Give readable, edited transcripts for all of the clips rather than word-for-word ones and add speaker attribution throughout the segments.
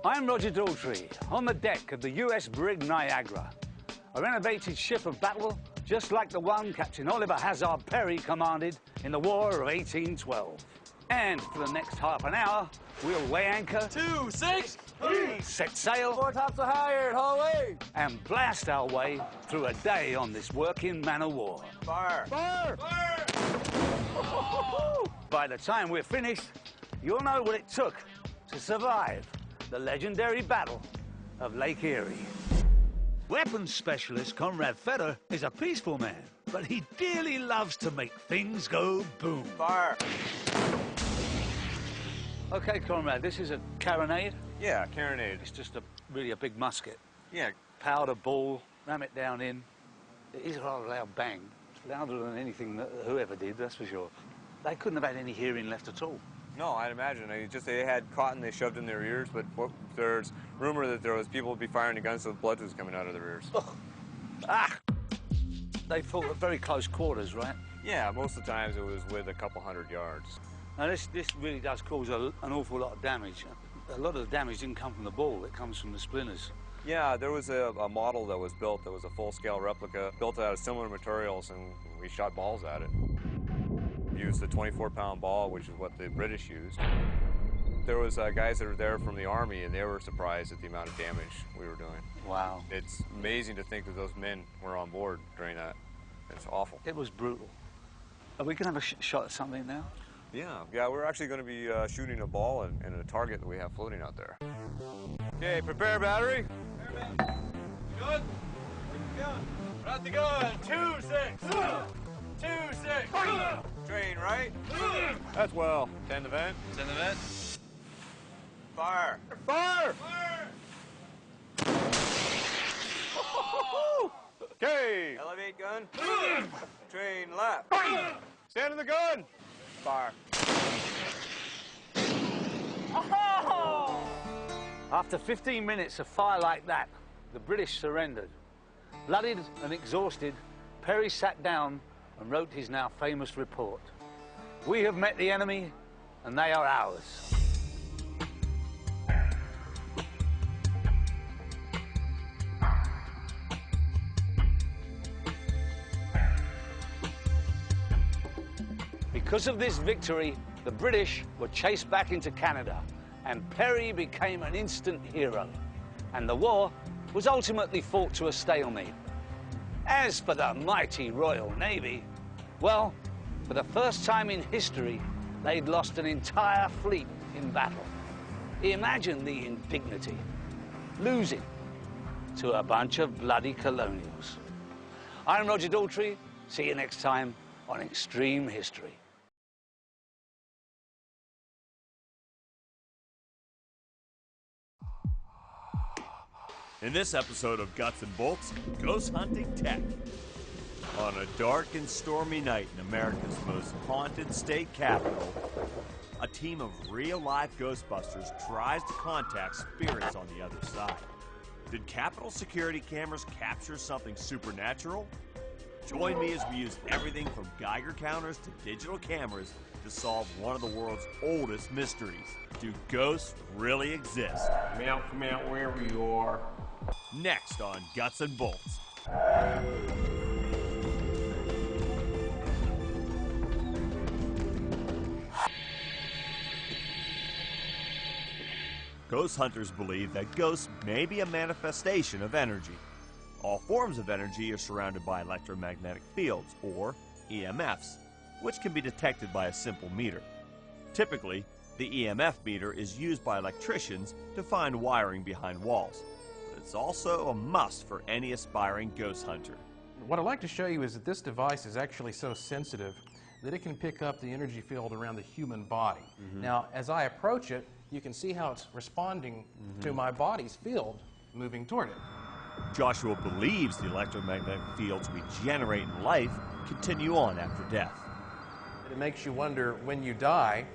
Speaker 1: I'm Roger Daltrey, on the deck of the US brig Niagara, a renovated ship of battle just like the one Captain Oliver Hazard Perry commanded in the War of 1812. And for the next half an hour, we'll weigh anchor,
Speaker 2: 2, 6, 3,
Speaker 1: set sail,
Speaker 2: foretopsail halyard, haul away,
Speaker 1: and blast our way through a day on this working man-of-war.
Speaker 2: fire,
Speaker 1: Fire!
Speaker 2: fire.
Speaker 1: By the time we're finished, you'll know what it took to survive the legendary Battle of Lake Erie. Weapons specialist Conrad Feder is a peaceful man, but he dearly loves to make things go boom.
Speaker 2: Fire.
Speaker 1: Okay, Conrad, this is a carronade.
Speaker 2: Yeah, carronade.
Speaker 1: It's just really a big musket.
Speaker 2: Yeah.
Speaker 1: Powder ball, ram it down in. It is a rather loud bang. It's louder than anything that whoever did, that's for sure. They couldn't have had any hearing left at all.
Speaker 2: No, I'd imagine. They had cotton they shoved in their ears, but there's rumor that there was people would be firing the guns so the blood was coming out of their ears.
Speaker 1: Ugh. Ah! They fought at very close quarters, right?
Speaker 2: Yeah, most of the times it was with a couple 100 yards.
Speaker 1: Now this really does cause an awful lot of damage. A lot of the damage didn't come from the ball, it comes from the splinters.
Speaker 2: Yeah, there was a model that was built that was a full-scale replica, built out of similar materials, and we shot balls at it. Used a 24-pound ball, which is what the British used. There was guys that were there from the Army, and they were surprised at the amount of damage we were doing.
Speaker 1: Wow.
Speaker 2: It's amazing to think that those men were on board during that. It's awful.
Speaker 1: It was brutal. Are we going to have a shot at something now?
Speaker 2: Yeah, we're actually going to be shooting a ball and a target that we have floating out there. Okay, prepare battery. Good. Right the gun. 2, 6. 2, 6. Train right. That's well. 10 the vent. 10 the vent. Fire. Fire. Fire. Okay. Elevate gun. Train left. Stand in the gun. Fire.
Speaker 1: Oh! After 15 minutes of fire like that, the British surrendered. Bloodied and exhausted, Perry sat down and wrote his now famous report. We have met the enemy, and they are ours. Because of this victory, the British were chased back into Canada, and Perry became an instant hero. And the war was ultimately fought to a stalemate. As for the mighty Royal Navy, well, for the first time in history, they'd lost an entire fleet in battle. Imagine the indignity, losing to a bunch of bloody colonials. I'm Roger Daltrey. See you next time on Extreme History.
Speaker 3: In this episode of Guts and Bolts, Ghost Hunting Tech. On a dark and stormy night in America's most haunted state capital, a team of real-life Ghostbusters tries to contact spirits on the other side. Did Capitol security cameras capture something supernatural? Join me as we use everything from Geiger counters to digital cameras to solve one of the world's oldest mysteries. Do ghosts really exist?
Speaker 4: Come out wherever you are.
Speaker 3: Next on Guts and Bolts. Ghost hunters believe that ghosts may be a manifestation of energy. All forms of energy are surrounded by electromagnetic fields, or EMFs, which can be detected by a simple meter. Typically, the EMF meter is used by electricians to find wiring behind walls. It's also a must for any aspiring ghost hunter.
Speaker 5: What I'd like to show you is that this device is actually so sensitive that it can pick up the energy field around the human body. Now, as I approach it, you can see how it's responding to my body's field moving toward it.
Speaker 3: Joshua believes the electromagnetic fields we generate in life continue on after death.
Speaker 5: It makes you wonder, when you die,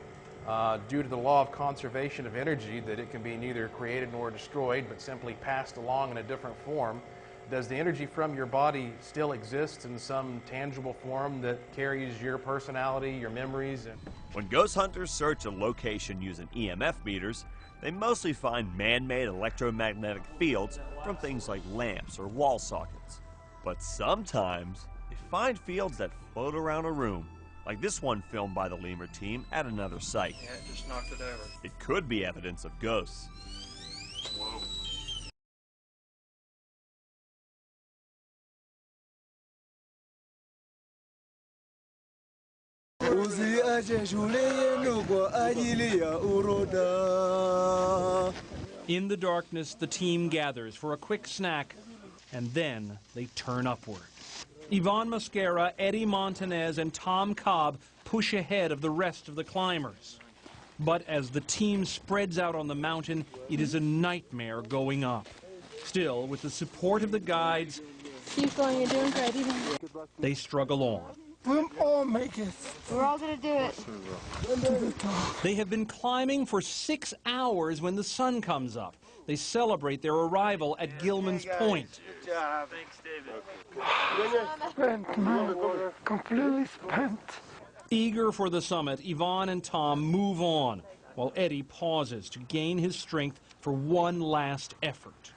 Speaker 5: due to the law of conservation of energy, that it can be neither created nor destroyed, but simply passed along in a different form. Does the energy from your body still exist in some tangible form that carries your personality, your memories?
Speaker 3: When ghost hunters search a location using EMF meters, They mostly find man-made electromagnetic fields from things like lamps or wall sockets. But sometimes they find fields that float around a room, like this one filmed by the lemur team at another site.
Speaker 6: Yeah, it just knocked it over.
Speaker 3: It could be evidence of ghosts.
Speaker 6: Whoa.
Speaker 7: In the darkness, the team gathers for a quick snack, and then they turn upward. Ivan Mosquera, Eddie Montanez, and Tom Cobb push ahead of the rest of the climbers. But as the team spreads out on the mountain, it is a nightmare going up. Still, with the support of the guides,
Speaker 8: keep going, you're doing great.
Speaker 7: they struggle on.
Speaker 9: We'll all make it.
Speaker 8: We're all gonna do it.
Speaker 7: They have been climbing for 6 hours when the sun comes up. They celebrate their arrival at Gilman's Point.
Speaker 6: Good job. Thanks, David.
Speaker 9: Spent, man. Completely spent.
Speaker 7: Eager for the summit, Yvonne and Tom move on, while Eddie pauses to gain his strength for one last effort.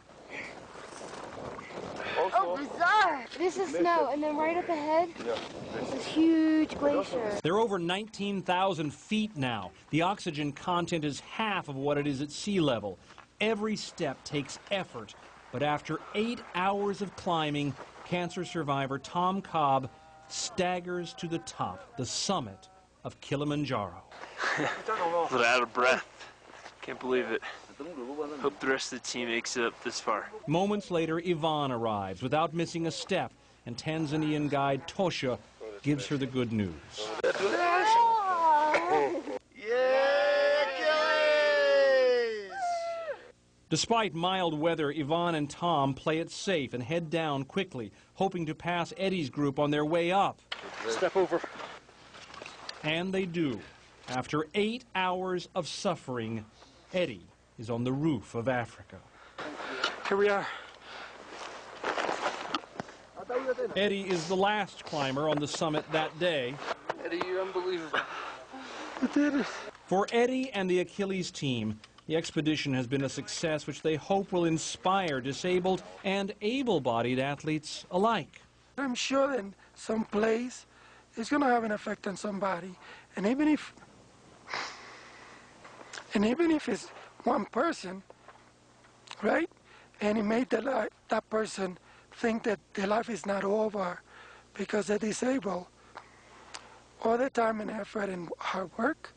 Speaker 8: Oh, bizarre! This is snow, and then right up ahead, is this huge glacier.
Speaker 7: They're over 19,000 feet now. The oxygen content is half of what it is at sea level. Every step takes effort, but after 8 hours of climbing, cancer survivor Tom Cobb staggers to the top, the summit of Kilimanjaro.
Speaker 10: A little out of breath. Can't believe it. Hope the rest of the team makes it up this far.
Speaker 7: Moments later, Yvonne arrives without missing a step, and Tanzanian guide Tosha gives her the good news. Despite mild weather, Yvonne and Tom play it safe and head down quickly, hoping to pass Eddie's group on their way up.
Speaker 10: Step over.
Speaker 7: And they do. After 8 hours of suffering, Eddie is on the roof of Africa.
Speaker 10: Here we are.
Speaker 7: Eddie is the last climber on the summit that day.
Speaker 10: Eddie, you're unbelievable.
Speaker 9: We did it.
Speaker 7: For Eddie and the Achilles team, the expedition has been a success which they hope will inspire disabled and able-bodied athletes alike.
Speaker 9: I'm sure that some place it's going to have an effect on somebody, and even if it's one person, right? And it made that person think that their life is not over because they're disabled. All the time and effort and hard work,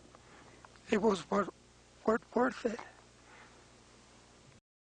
Speaker 9: it was worth it.